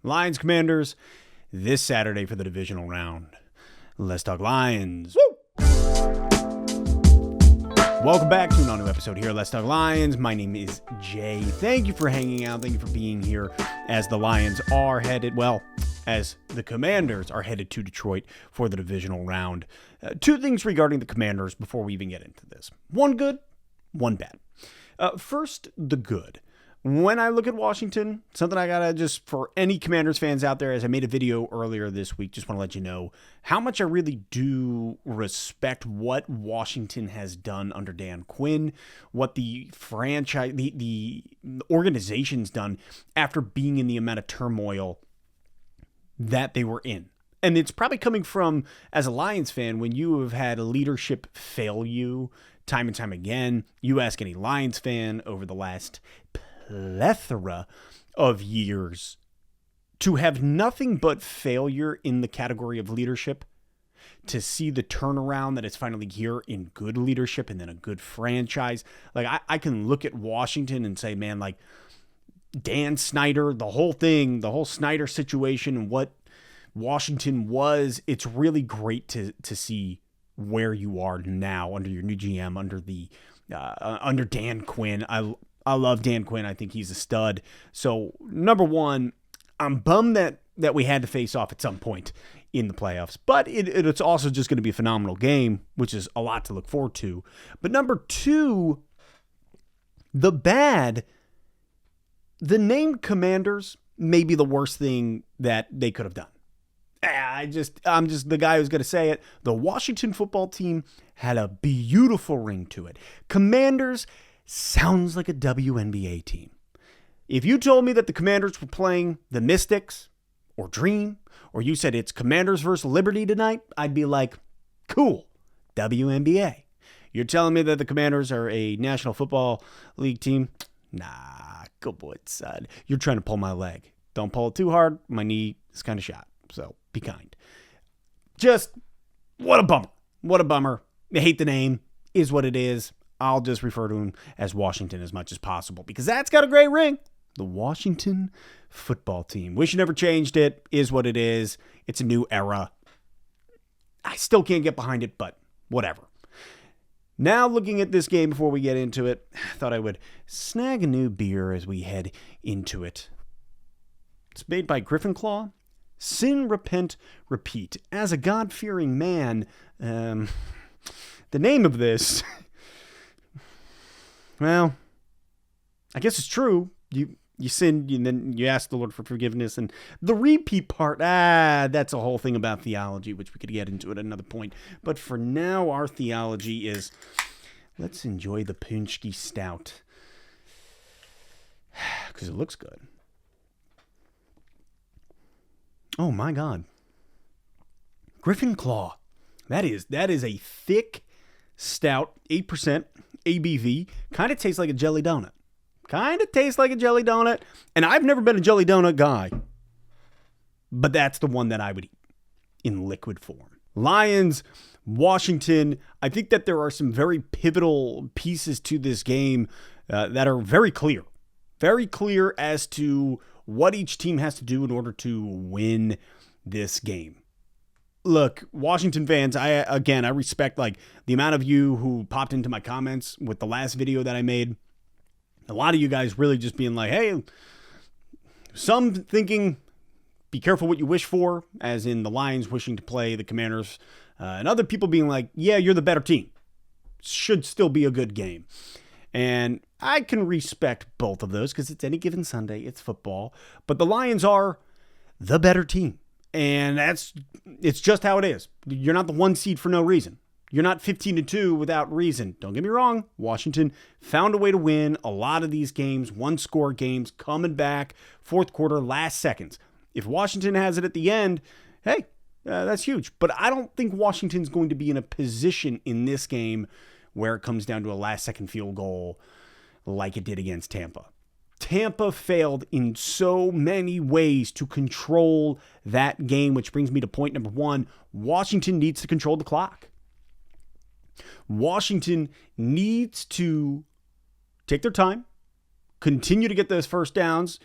Lions Commanders this Saturday for the divisional round. Let's talk Lions. Woo! Welcome back to an all-new episode here. Let's talk Lions. My name is Jay. Thank you for hanging out. Thank you for being here as the Lions are headed, as the Commanders are headed to Detroit for the divisional round. Two things regarding the Commanders before we even get into this. One good, one bad. First, the good. When I look at Washington, something I gotta just, for any Commanders fans out there, as I made a video earlier this week, just want to let you know how much I really do respect what Washington has done under Dan Quinn, what the franchise, the organization's done after being in the amount of turmoil that they were in. And it's probably coming from, as a Lions fan, when you have had leadership fail you time and time again. You ask any Lions fan over the last plethora of years to have nothing but failure in the category of leadership, to see the turnaround that is finally here in good leadership and then a good franchise. Like, I can look at Washington and say, man, like Dan Snyder, the whole thing, the whole Snyder situation and what Washington was, it's really great to see where you are now under your new GM, under Dan Quinn. I love Dan Quinn. I think he's a stud. So, number one, I'm bummed that we had to face off at some point in the playoffs. But it's also just going to be a phenomenal game, which is a lot to look forward to. But number two, the bad, the named Commanders may be the worst thing that they could have done. I'm just the guy who's going to say it. The Washington football team had a beautiful ring to it. Commanders sounds like a WNBA team. If you told me that the Commanders were playing the Mystics or Dream, or you said it's Commanders versus Liberty tonight, I'd be like, cool, WNBA. You're telling me that the Commanders are a National Football League team? Nah, go boy, son. You're trying to pull my leg. Don't pull it too hard. My knee is kind of shot, so be kind. Just, what a bummer. What a bummer. I hate the name. Is what it is. I'll just refer to him as Washington as much as possible because that's got a great ring. The Washington football team. Wish you never changed it. Is what it is. It's a new era. I still can't get behind it, but whatever. Now looking at this game before we get into it, I thought I would snag a new beer as we head into it. It's made by Griffin Claw. Sin, repent, repeat. As a God-fearing man, the name of this... Well, I guess it's true. You sinned and then you ask the Lord for forgiveness. And the repeat part, that's a whole thing about theology, which we could get into at another point. But for now, our theology is, let's enjoy the Punchki Stout. Because it looks good. Oh my God. Griffin Claw. That is a thick stout, 8% ABV. Kind of tastes like a jelly donut. And I've never been a jelly donut guy. But that's the one that I would eat in liquid form. Lions, Washington. I think that there are some very pivotal pieces to this game that are very clear. Very clear as to what each team has to do in order to win this game. Look, Washington fans, I respect like the amount of you who popped into my comments with the last video that I made. A lot of you guys really just being like, hey, some thinking, be careful what you wish for, as in the Lions wishing to play the Commanders, and other people being like, yeah, you're the better team. Should still be a good game. And I can respect both of those because it's any given Sunday, it's football. But the Lions are the better team. And it's just how it is. You're not the one seed for no reason. You're not 15-2 without reason. Don't get me wrong. Washington found a way to win a lot of these games, one-score games, coming back, fourth quarter, last seconds. If Washington has it at the end, hey, that's huge. But I don't think Washington's going to be in a position in this game where it comes down to a last-second field goal like it did against Tampa. Tampa failed in so many ways to control that game, which brings me to point number one. Washington needs to control the clock. Washington needs to take their time, continue to get those first downs,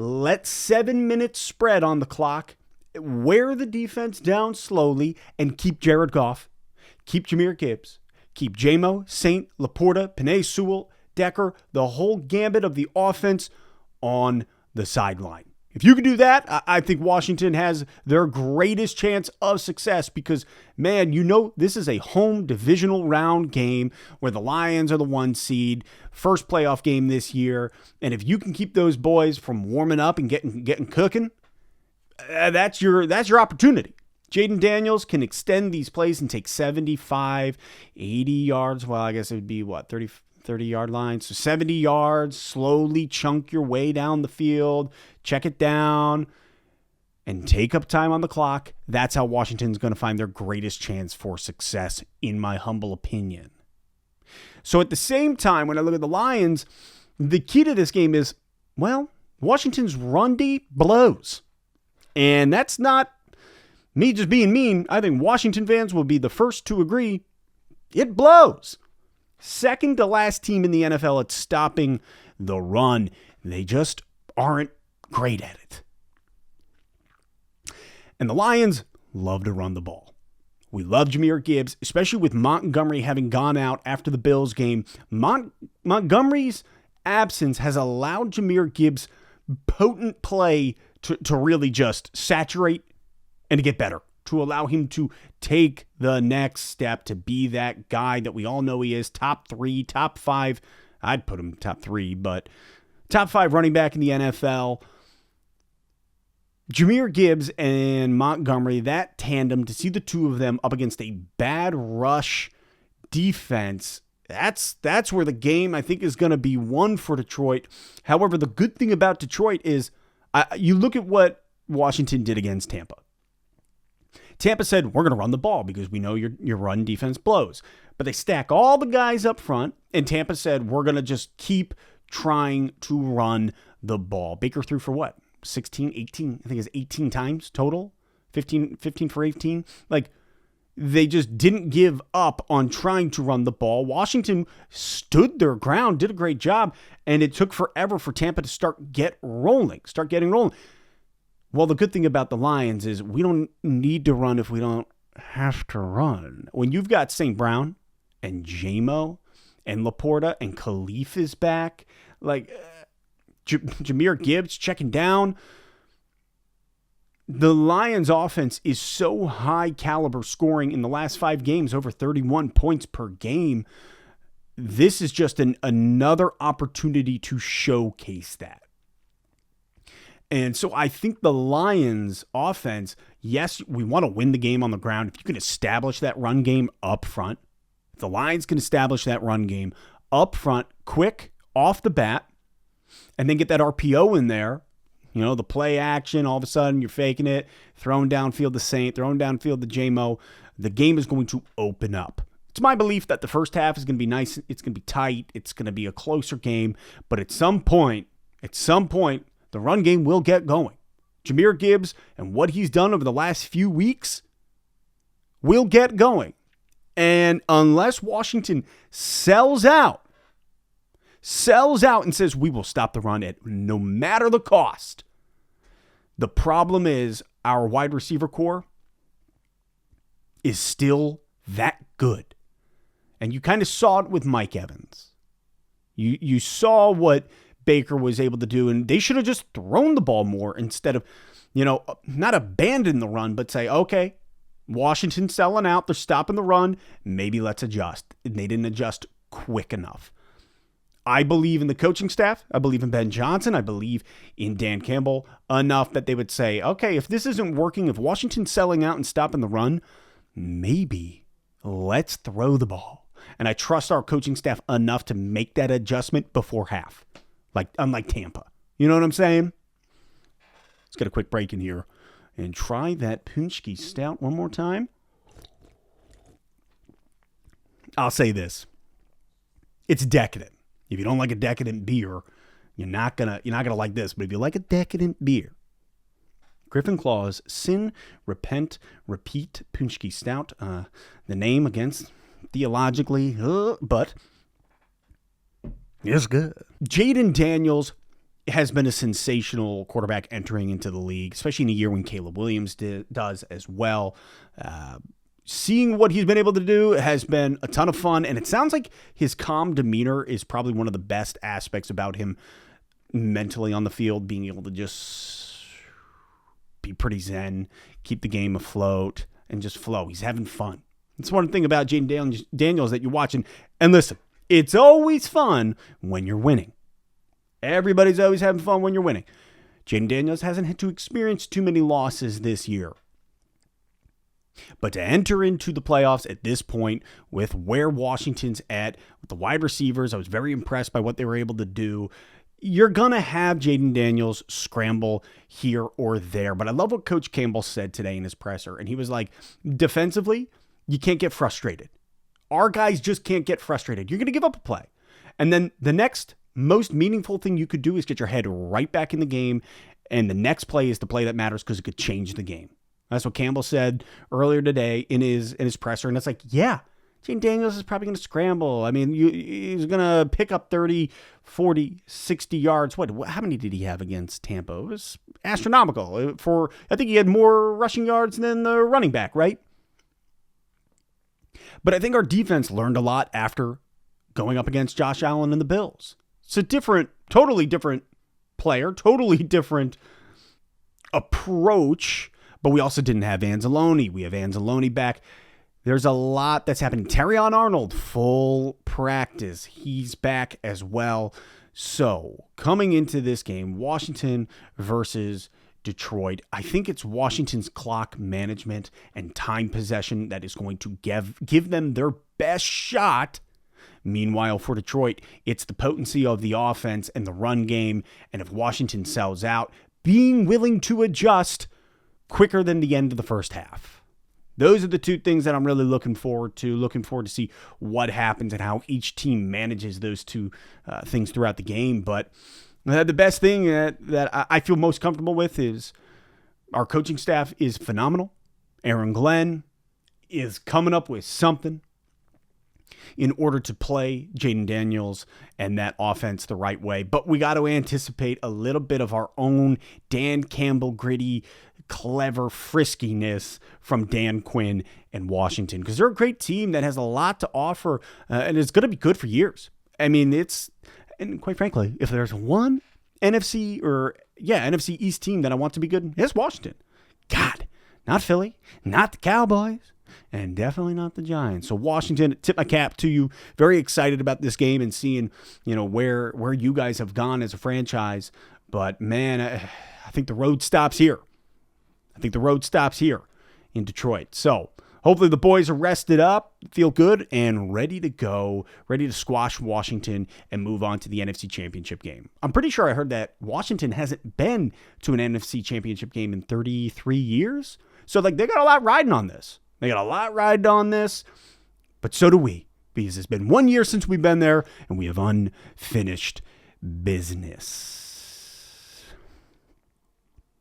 let 7 minutes spread on the clock, wear the defense down slowly, and keep Jared Goff, keep Jahmyr Gibbs, keep J-Mo, Saint, Laporta, Penei Sewell, Decker, the whole gambit of the offense on the sideline. If you can do that, I think Washington has their greatest chance of success because, man, this is a home divisional round game where the Lions are the 1 seed, first playoff game this year. And if you can keep those boys from warming up and getting cooking, that's your opportunity. Jayden Daniels can extend these plays and take 75, 80 yards. Well, I guess it would be, 30-yard line. So 70 yards, slowly chunk your way down the field, check it down, and take up time on the clock. That's how Washington's going to find their greatest chance for success, in my humble opinion. So at the same time, when I look at the Lions, the key to this game is, Washington's run D blows. And that's not me just being mean. I think Washington fans will be the first to agree it blows. Second to last team in the NFL at stopping the run. They just aren't great at it. And the Lions love to run the ball. We love Jahmyr Gibbs, especially with Montgomery having gone out after the Bills game. Montgomery's absence has allowed Jahmyr Gibbs potent play to really just saturate and to get better, to allow him to take the next step to be that guy that we all know he is, top 3, top 5. I'd put him top 3, but top 5 running back in the NFL. Jahmyr Gibbs and Montgomery, that tandem, to see the two of them up against a bad rush defense, that's where the game, I think, is going to be won for Detroit. However, the good thing about Detroit is you look at what Washington did against Tampa. Tampa said, we're going to run the ball because we know your run defense blows. But they stack all the guys up front, and Tampa said, we're going to just keep trying to run the ball. Baker threw for what? 16, 18? I think it's 18 times total. 15 for 18. They just didn't give up on trying to run the ball. Washington stood their ground, did a great job, and it took forever for Tampa to start getting rolling. Well, the good thing about the Lions is we don't need to run if we don't have to run. When you've got St. Brown and J-Mo and Laporta and Khalif is back, Jahmyr Gibbs checking down, the Lions offense is so high caliber, scoring in the last 5 games over 31 points per game. This is just another opportunity to showcase that. And so I think the Lions offense, yes, we want to win the game on the ground. If you can establish that run game up front, if the Lions can establish that run game up front, quick, off the bat, and then get that RPO in there, the play action, all of a sudden you're faking it, throwing downfield to Saint, throwing downfield to J-Mo, the game is going to open up. It's my belief that the first half is going to be nice, it's going to be tight, it's going to be a closer game, but at some point, the run game will get going. Jahmyr Gibbs and what he's done over the last few weeks will get going. And unless Washington sells out and says, we will stop the run at no matter the cost, the problem is our wide receiver core is still that good. And you kind of saw it with Mike Evans. You saw what Baker was able to do, and they should have just thrown the ball more instead of, not abandon the run, but say, okay, Washington's selling out, they're stopping the run, maybe let's adjust. And they didn't adjust quick enough. I believe in the coaching staff. I believe in Ben Johnson. I believe in Dan Campbell enough that they would say, okay, if this isn't working, if Washington's selling out and stopping the run, maybe let's throw the ball. And I trust our coaching staff enough to make that adjustment before half. Unlike Tampa. You know what I'm saying? Let's get a quick break in here and try that Punchki Stout one more time. I'll say this. It's decadent. If you don't like a decadent beer, you're not gonna like this. But if you like a decadent beer, Griffin Claw's Sin, Repent, Repeat Punchki Stout. The name against theologically, but it's good. Jayden Daniels has been a sensational quarterback entering into the league, especially in a year when Caleb Williams does as well. Seeing what he's been able to do has been a ton of fun, and it sounds like his calm demeanor is probably one of the best aspects about him mentally on the field, being able to just be pretty zen, keep the game afloat, and just flow. He's having fun. That's one thing about Jayden Daniels that you're watching. And listen, it's always fun when you're winning. Everybody's always having fun when you're winning. Jayden Daniels hasn't had to experience too many losses this year. But to enter into the playoffs at this point with where Washington's at, with the wide receivers, I was very impressed by what they were able to do. You're going to have Jayden Daniels scramble here or there. But I love what Coach Campbell said today in his presser. And he was like, defensively, you can't get frustrated. Our guys just can't get frustrated. You're going to give up a play. And then the next most meaningful thing you could do is get your head right back in the game. And the next play is the play that matters because it could change the game. That's what Campbell said earlier today in his presser. And it's like, yeah, Jayden Daniels is probably going to scramble. I mean, he's going to pick up 30, 40, 60 yards. How many did he have against Tampa? It was astronomical. I think he had more rushing yards than the running back, right? But I think our defense learned a lot after going up against Josh Allen and the Bills. It's a totally different player, totally different approach. But we also didn't have Anzalone. We have Anzalone back. There's a lot that's happening. Terrion Arnold, full practice. He's back as well. So coming into this game, Washington versus Detroit, I think it's Washington's clock management and time possession that is going to give them their best shot. Meanwhile, for Detroit, it's the potency of the offense and the run game. And if Washington sells out, being willing to adjust quicker than the end of the first half. Those are the two things that I'm really looking forward to see what happens and how each team manages those two things throughout the game. But the best thing that I feel most comfortable with is our coaching staff is phenomenal. Aaron Glenn is coming up with something in order to play Jayden Daniels and that offense the right way. But we got to anticipate a little bit of our own Dan Campbell gritty, clever friskiness from Dan Quinn and Washington, because they're a great team that has a lot to offer, and it's going to be good for years. I mean, and quite frankly, if there's one NFC East team that I want to be good, it's Washington. God, not Philly, not the Cowboys, and definitely not the Giants. So Washington, tip my cap to you. Very excited about this game and seeing, where you guys have gone as a franchise. But man, I think the road stops here. In Detroit. So hopefully the boys are rested up, feel good, and ready to go, ready to squash Washington and move on to the NFC Championship game. I'm pretty sure I heard that Washington hasn't been to an NFC Championship game in 33 years. So they got a lot riding on this. But so do we, because it's been 1 year since we've been there, and we have unfinished business.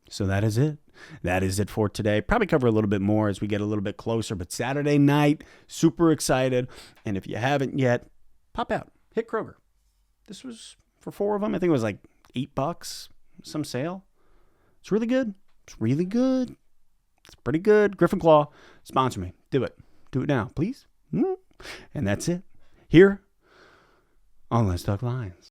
So that is it. That is it for today. Probably cover a little bit more as we get a little bit closer, but Saturday night, super excited. And if you haven't yet, pop out, hit Kroger. This was for 4 of them. I think it was like $8, some sale. It's really good. It's pretty good. Griffin Claw, sponsor me. Do it now, please. And that's it here on Let's Talk Lions.